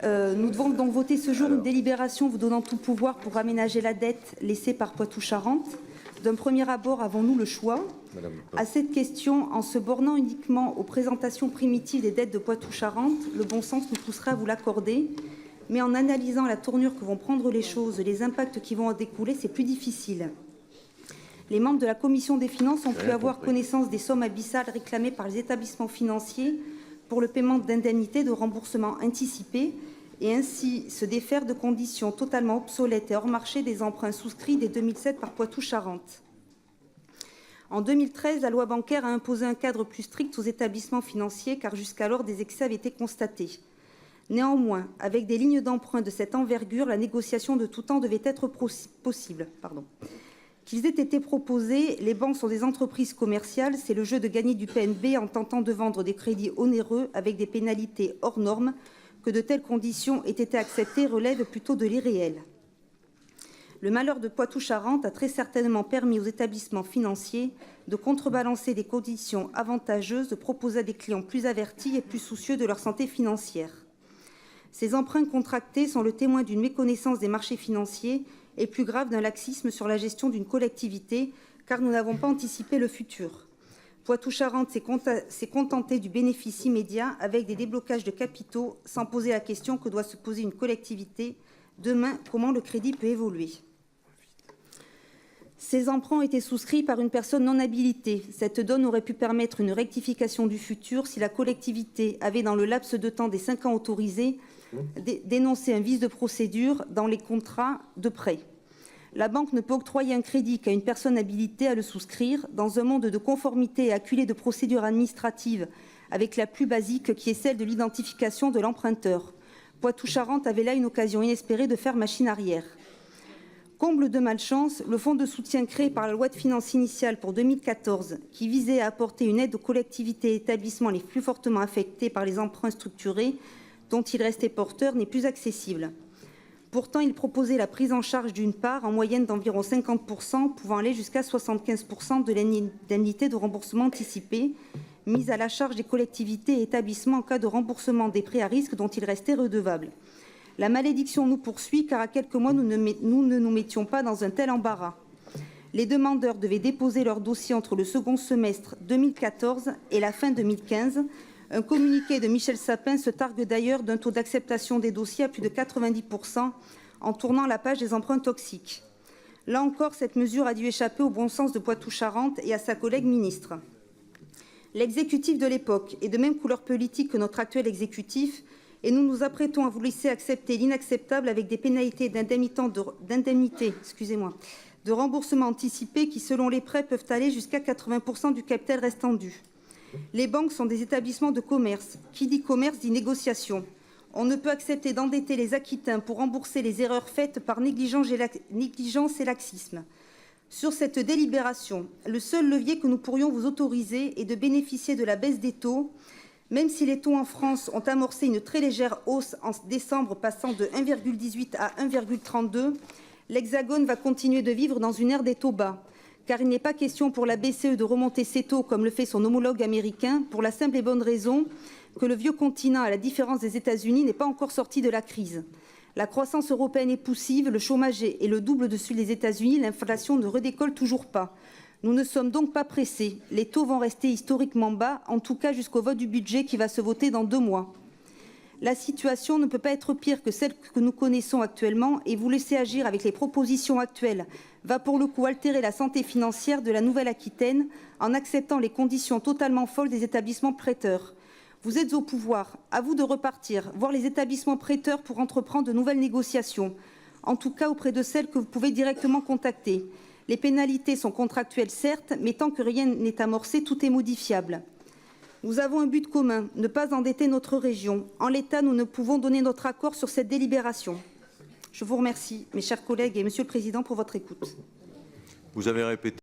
Nous devons donc voter ce jour une délibération vous donnant tout pouvoir pour aménager la dette laissée par Poitou-Charentes. D'un premier abord, avons-nous le choix? À cette question, en se bornant uniquement aux présentations primitives des dettes de Poitou-Charentes, le bon sens nous pousserait à vous l'accorder. Mais en analysant la tournure que vont prendre les choses, les impacts qui vont en découler, c'est plus difficile. Les membres de la Commission des finances ont pu avoir connaissance des sommes abyssales réclamées par les établissements financiers pour le paiement d'indemnités de remboursement anticipés et ainsi se défaire de conditions totalement obsolètes et hors marché des emprunts souscrits dès 2007 par Poitou-Charentes. En 2013, la loi bancaire a imposé un cadre plus strict aux établissements financiers car jusqu'alors des excès avaient été constatés. Néanmoins, avec des lignes d'emprunt de cette envergure, la négociation de tout temps devait être possible. Qu'ils aient été proposés, les banques sont des entreprises commerciales, c'est le jeu de gagner du PNB en tentant de vendre des crédits onéreux avec des pénalités hors normes. Que de telles conditions aient été acceptées relève plutôt de l'irréel. Le malheur de Poitou-Charentes a très certainement permis aux établissements financiers de contrebalancer des conditions avantageuses, de proposer à des clients plus avertis et plus soucieux de leur santé financière. Ces emprunts contractés sont le témoin d'une méconnaissance des marchés financiers et, plus grave, d'un laxisme sur la gestion d'une collectivité, car nous n'avons pas anticipé le futur. Poitou-Charentes s'est contenté du bénéfice immédiat avec des déblocages de capitaux, sans poser la question que doit se poser une collectivité. Demain, comment le crédit peut évoluer? Ces emprunts ont été souscrits par une personne non habilitée. Cette donne aurait pu permettre une rectification du futur si la collectivité avait, dans le laps de temps des 5 ans autorisés, dénoncé un vice de procédure dans les contrats de prêt. La banque ne peut octroyer un crédit qu'à une personne habilitée à le souscrire dans un monde de conformité et acculé de procédures administratives avec la plus basique qui est celle de l'identification de l'emprunteur. Poitou-Charentes avait là une occasion inespérée de faire machine arrière. Comble de malchance, le fonds de soutien créé par la loi de finances initiale pour 2014, qui visait à apporter une aide aux collectivités et établissements les plus fortement affectés par les emprunts structurés, dont il restait porteur, n'est plus accessible. Pourtant, il proposait la prise en charge d'une part en moyenne d'environ 50%, pouvant aller jusqu'à 75% de l'indemnité de remboursement anticipé, mise à la charge des collectivités et établissements en cas de remboursement des prêts à risque dont ils restaient redevables. La malédiction nous poursuit car à quelques mois, nous ne nous mettions pas dans un tel embarras. Les demandeurs devaient déposer leur dossier entre le second semestre 2014 et la fin 2015. Un communiqué de Michel Sapin se targue d'ailleurs d'un taux d'acceptation des dossiers à plus de 90% en tournant la page des emprunts toxiques. Là encore, cette mesure a dû échapper au bon sens de Poitou-Charentes et à sa collègue ministre. L'exécutif de l'époque est de même couleur politique que notre actuel exécutif et nous nous apprêtons à vous laisser accepter l'inacceptable avec des pénalités d'indemnité de remboursement anticipé qui, selon les prêts, peuvent aller jusqu'à 80% du capital restant dû. Les banques sont des établissements de commerce. Qui dit commerce dit négociation. On ne peut accepter d'endetter les Aquitains pour rembourser les erreurs faites par négligence et laxisme. Sur cette délibération, le seul levier que nous pourrions vous autoriser est de bénéficier de la baisse des taux, même si les taux en France ont amorcé une très légère hausse en décembre, passant de 1,18 à 1,32, l'Hexagone va continuer de vivre dans une ère des taux bas. Car il n'est pas question pour la BCE de remonter ses taux comme le fait son homologue américain, pour la simple et bonne raison que le vieux continent, à la différence des États-Unis, n'est pas encore sorti de la crise. La croissance européenne est poussive, le chômage est le double de celui des États-Unis, l'inflation ne redécolle toujours pas. Nous ne sommes donc pas pressés. Les taux vont rester historiquement bas, en tout cas jusqu'au vote du budget qui va se voter dans 2 mois. La situation ne peut pas être pire que celle que nous connaissons actuellement et vous laisser agir avec les propositions actuelles va pour le coup altérer la santé financière de la Nouvelle-Aquitaine en acceptant les conditions totalement folles des établissements prêteurs. Vous êtes au pouvoir, à vous de repartir, voir les établissements prêteurs pour entreprendre de nouvelles négociations, en tout cas auprès de celles que vous pouvez directement contacter. Les pénalités sont contractuelles certes, mais tant que rien n'est amorcé, tout est modifiable. Nous avons un but commun, ne pas endetter notre région. En l'état, nous ne pouvons donner notre accord sur cette délibération. Je vous remercie, mes chers collègues et Monsieur le Président, pour votre écoute. Vous avez répété.